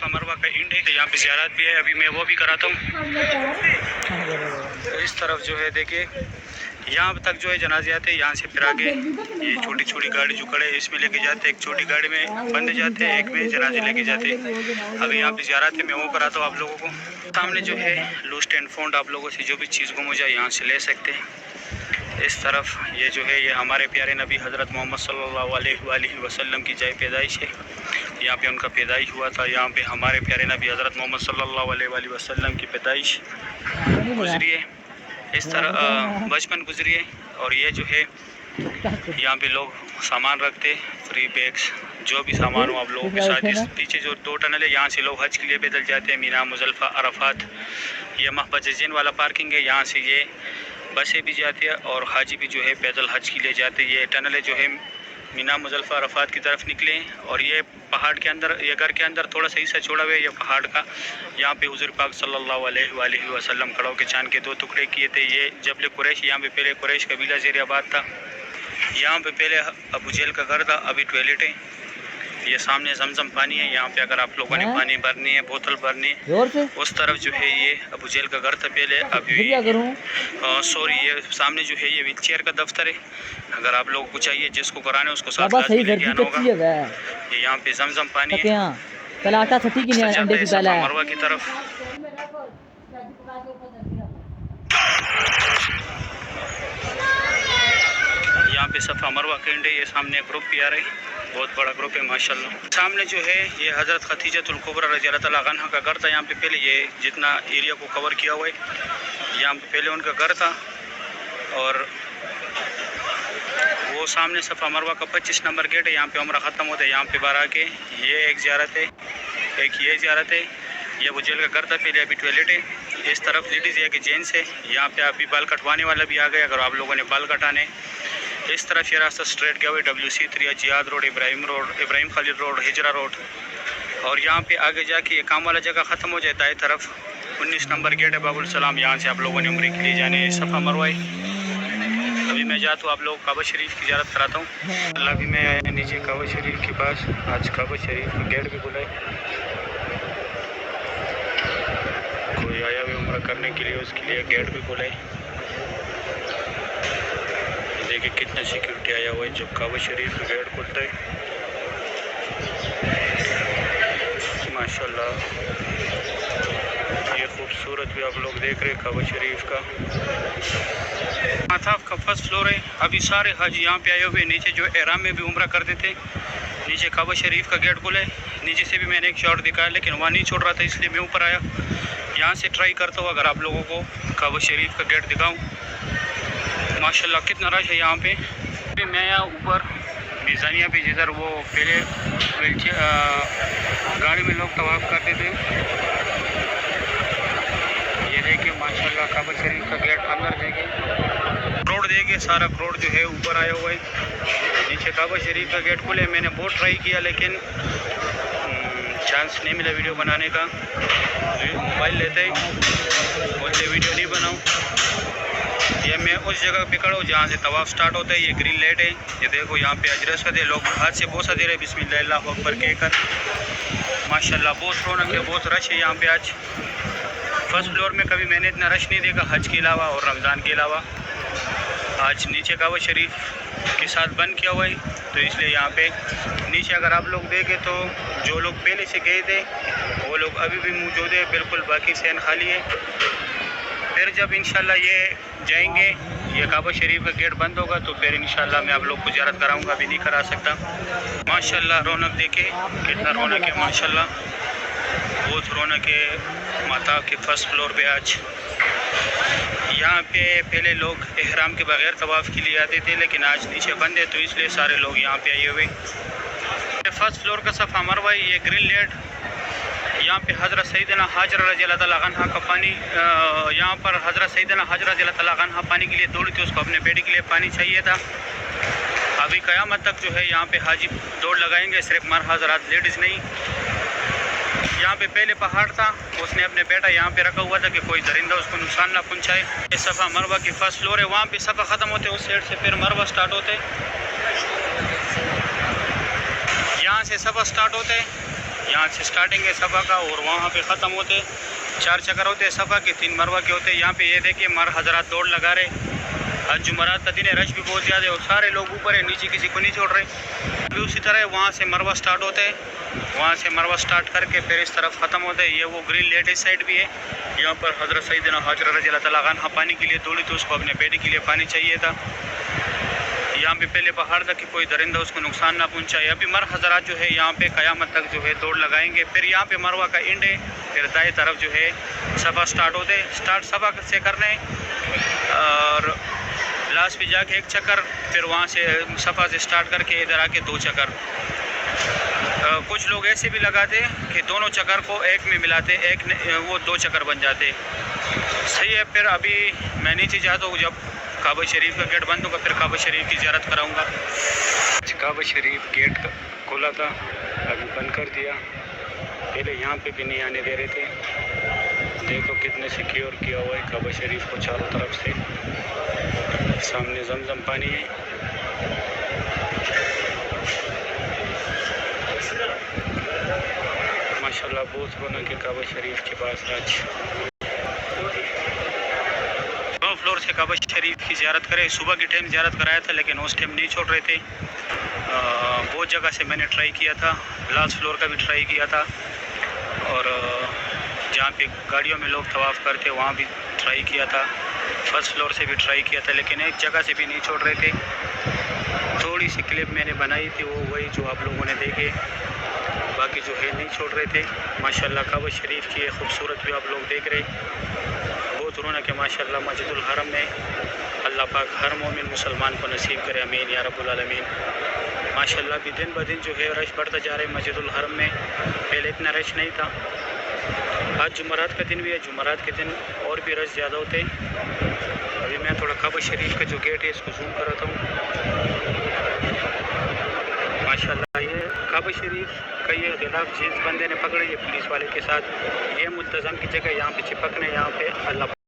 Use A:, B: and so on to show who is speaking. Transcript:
A: सफ़ा मरवा का एंड है, यहाँ पे ज़ियारत भी है, अभी मैं वो भी कराता हूँ। तो इस तरफ जो है देखिए यहाँ तक जो है जनाजे आते हैं, यहाँ से फिर आगे ये छोटी छोटी गाड़ी जो खड़े है इसमें लेके जाते हैं, एक छोटी गाड़ी में बंदे जाते हैं, एक में जनाजे लेके जाते हैं। अभी यहाँ पे ज़ियारत है, मैं वो कराता हूँ आप लोगों को। सामने जो है लॉस्ट एंड फाउंड, आप लोगों से जो भी चीज़ गुम हो जाए यहाँ से ले सकते हैं। इस तरफ ये जो है ये हमारे प्यारे नबी हज़रत मोहम्मद सल्लल्लाहु अलैहि वसल्लम की जय पैदाइश है, यहाँ पे उनका पैदाइश हुआ था। यहाँ पे हमारे प्यारे नबी हज़रत मोहम्मद सल्लल्लाहु अलैहि वसल्लम की पैदाइश गुजरी है, इस तरह बचपन गुजरी है। और ये जो है यहाँ पे लोग सामान रखते, फ्री बैग्स जो भी सामान हो आप लोगों के साथ। इस पीछे जो 2 टनल है यहाँ से लोग हज के लिए पैदल जाते हैं, मीना मुज़ल्फ़ा अरफात। ये महबत वाला पार्किंग है, यहाँ से ये बसें भी जाती है और हाजी भी जो है पैदल हज के लिए जाते हैं। ये टनल जो है मीना मुज़ल्फ़ा अरफात की तरफ निकले और ये पहाड़ के अंदर, ये घर के अंदर थोड़ा सा हिस्सा छोड़ा हुआ है ये पहाड़ का। यहाँ पे हुज़ूर पाक सल्लल्लाहु अलैहि वसल्लम खड़ों के चांद के 2 टुकड़े किए थे। ये जबल कुरैश, यहाँ पे पहले कुरैश कबीला ज़ेर आबाद था। यहाँ पे पहले अबू जहल का घर था, अभी टॉयलेट है। ये सामने जमजम पानी है, यहाँ पे अगर आप लोगों ने पानी भरनी है, बोतल भरनी है। उस तरफ जो है ये अबू जहल का घर था पहले, अभी सॉरी ये सामने जो है ये व्हील चेयर का दफ्तर है। अगर आप लोगों को चाहिए जिसको कराना है उसको साथ लेके आना होगा। ये यहाँ पे जमजम पानी है। मरवा की तरफ यहाँ पे सफ़ा मरवा कैंड है। ये सामने एक ग्रुप भी आ रहा है, बहुत बड़ा ग्रुप है माशाल्लाह। सामने जो है ये हज़रत खदीजतुल कुबरा रज़ियल्लाहु तआला अन्हा का घर था। यहाँ पे पहले ये जितना एरिया को कवर किया हुआ है, यहाँ पे पहले उनका घर था। और वो सामने सफ़ा मरवा का 25 नंबर गेट है, यहाँ पे उम्रा ख़त्म होता है। यहाँ पे बाहर आके ये एक ज़ियारत है, एक ये ज़ियारत है। ये अबू जहल का घर था पहले, अभी टॉयलेट है। इस तरफ लेडीज़ है कि जेंट्स है। यहाँ पे अभी बाल कटवाने वाला भी आ गया, अगर आप लोगों ने बाल कटाने। इस तरफ ये रास्ता स्ट्रेट गया हुआ है, WC3 Ziyad road, Ibrahim Khalid road, Hijra road. और यहाँ पे आगे जाके ये काम वाला जगह ख़त्म हो जाए, दाएं तरफ 19 नंबर गेट है बाबुल सलाम। यहाँ से आप लोगों ने उम्रे के लिए जाने सफ़ा मरवाई। अभी मैं जाता हूँ आप लोग काबा शरीफ की ज़ियारत कराता हूँ। अभी मैं आया नीचे काबा शरीफ के पास। आज काबा शरीफ का गेट भी खुला है, कोई आया हुआ उम्रा करने के लिए उसके लिए गेट भी खुला है। देखिए कितना सिक्योरिटी आया हुआ है जब काबा शरीफ का गेट खुलता है माशाल्लाह। ये खूबसूरत भी आप लोग देख रहे हैं काबा शरीफ का। माताफ का फर्स्ट फ्लोर है। अभी सारे हाजी यहाँ पे आए हुए। नीचे जो एहराम में भी उम्रा करते थे, नीचे काबा शरीफ का गेट खुला है। नीचे से भी मैंने एक शॉट दिखाया लेकिन वहाँ नहीं छोड़ रहा था, इसलिए मैं ऊपर आया। यहाँ से ट्राई करता हूँ अगर आप लोगों को काबा शरीफ का गेट दिखाऊँ। माशाल्लाह कितना रश है यहाँ पे। मैं यहाँ ऊपर मिज़ानिया पे जिधर वो पहले गाड़ी में लोग तवाफ़ करते थे, ये देखिए माशाल्लाह काबा शरीफ का गेट अंदर देखिए। रोड देखिए, सारा रोड जो है ऊपर आया हुआ है। नीचे काबा शरीफ का गेट खुले। मैंने बहुत ट्राई किया लेकिन चांस नहीं मिला वीडियो बनाने का। मोबाइल लेते ही बोलते वीडियो नहीं बनाऊँ। ये मैं उस जगह पे खड़ा हूँ जहाँ से तवाफ़ स्टार्ट होता है। ये ग्रीन लाइट है, ये देखो यहाँ पे अजरस का दे लोग हाथ से बोसा दे रहे बिस्मिल्लाह अल्लाहु अकबर कहकर। माशाल्लाह बहुत रौनक है, बहुत रश है यहाँ पे। आज फर्स्ट फ्लोर में कभी मैंने इतना रश नहीं देखा हज के अलावा और रमज़ान के अलावा। आज नीचे काबा शरीफ के साथ बंद किया हुआ है, तो इसलिए यहाँ पे नीचे अगर आप लोग देखें तो जो लोग पहले से गए थे वो लोग अभी भी मौजूद है, बिल्कुल बाकी सैन खाली है। फिर जब इंशाल्लाह ये जाएंगे, ये काबा शरीफ का गेट बंद होगा तो फिर इंशाल्लाह मैं आप लोग को ज़ियारत कराऊंगा। अभी नहीं करा सकता। माशाल्लाह रौनक देखे कितना रौनक है माशाल्लाह, बहुत रौनक है। माता के फर्स्ट फ्लोर पे आज यहाँ पे पहले लोग एहराम के बगैर तवाफ़ के लिए आते थे लेकिन आज नीचे बंद है, तो इसलिए सारे लोग यहाँ पे आए हुए। फर्स्ट फ्लोर का सफ़ा मरवा, ये ग्रीन लाइट। यहाँ पे हज़रत सैयदना हाजरा रज़ियल्लाहु तआला अन्हा का पानी, यहाँ पर हज़रत सैयदना हाजरा रज़ियल्लाहु तआला अन्हा पानी के लिए दौड़ी थी, उसको अपने बेटे के लिए पानी चाहिए था। अभी क़यामत तक जो है यहाँ पे हाजी दौड़ लगाएंगे, सिर्फ मर्द हज़रात, लेडीज़ नहीं। यहाँ पे पहले पहाड़ था, उसने अपने बेटा यहाँ पे रखा हुआ था कि कोई दरिंदा उसको नुकसान ना पहुँचाए। ये सफ़ा मरवा की फर्स्ट फ्लोर है, वहाँ पे सफ़ा ख़त्म होते उस साइड से फिर मरवा स्टार्ट होते। यहाँ से सफ़ा स्टार्ट होते यहाँ से स्टार्टिंग है सफ़ा का और वहाँ पे ख़त्म होते 4 चक्कर होते हैं सफ़ा के, 3 मरवा के होते हैं। यहाँ पे ये देखिए मर हजरात दौड़ लगा रहे। आज जुमरात का दिन है, रश भी बहुत ज़्यादा है और सारे लोग ऊपर है, नीचे किसी को नहीं छोड़ रहे। अभी उसी तरह वहाँ से मरवा स्टार्ट होते हैं, वहाँ से मरवा स्टार्ट करके फिर इस तरफ ख़त्म होता है। ये वो ग्रीन लेट इस साइड भी है। यहाँ पर हज़रत सैयदना हाजरा रज़ी अल्लाह तआला अन्हा पानी के लिए दौड़ी तो उसको अपने बेटे के लिए पानी चाहिए था। यहाँ पे पहले पहाड़ था कि कोई दरिंदा उसको नुकसान ना पहुँचाए। अभी मर हज़रात जो है यहाँ पे क़यामत तक जो है दौड़ लगाएंगे। फिर यहाँ पे मरवा का एंड है, फिर दाएँ तरफ जो है सफ़ा स्टार्ट होते हैं। स्टार्ट सफ़ा से करने और लास्ट पे जाके 1 चक्कर, फिर वहाँ से सफ़ा से स्टार्ट करके इधर आके 2 चक्कर। कुछ लोग ऐसे भी लगाते कि दोनों चक्कर को एक में मिलाते, एक वो 2 चक्कर बन जाते। सही है। फिर अभी मैं नीचे जाता हूँ, जब काबा शरीफ का गेट बंद होगा फिर काबा शरीफ की ज़ियारत कराऊंगा। काबा शरीफ गेट खोला था, अभी बंद कर दिया। पहले यहाँ पे भी नहीं आने दे रहे थे। देखो कितने सिक्योर किया हुआ है काबा शरीफ को चारों तरफ से। सामने जमजम पानी है। माशाल्लाह बहुत रौनक है काबा शरीफ के पास। आज 2 फ्लोर से काबा शरीफ की ज़ियारत करें। सुबह के टाइम ज़ियारत कराया था लेकिन उस टाइम नहीं छोड़ रहे थे। बहुत जगह से मैंने ट्राई किया था, लास्ट फ्लोर का भी ट्राई किया था और जहाँ पे गाड़ियों में लोग तवाफ़ करते वहाँ भी ट्राई किया था। फर्स्ट फ्लोर से भी ट्राई किया था लेकिन एक जगह से भी नहीं छोड़ रहे थे। थोड़ी सी क्लिप मैंने बनाई थी, वो वही जो आप लोगों ने देखे, बाकी जो है नहीं छोड़ रहे थे। माशाल्लाह काबा शरीफ की खूबसूरत भी आप लोग देख रहे, बहुत रौनक है माशाल्लाह मस्जिदुल हरम में। अल्लाह पाक हर मोमिन मुसलमान को नसीब करे, आमीन या रब्बुल आलमीन। माशाल्लाह भी दिन ब दिन जो है रश बढ़ता जा रहा है मस्जिदुल हरम में। पहले इतना रश नहीं था। आज जुमरात का दिन भी है, जुमरात के दिन और भी रश ज़्यादा होते हैं। अभी मैं थोड़ा काबा शरीफ का जो गेट है इसको जूम कराता हूँ। माशाल्लाह ये काबा शरीफ का ये गिलाफ जीन्स बंदे ने पकड़ी है पुलिस वाले के साथ। ये मुल्तज़म की जगह यहाँ पे चिपकने, यहाँ पे अल्लाह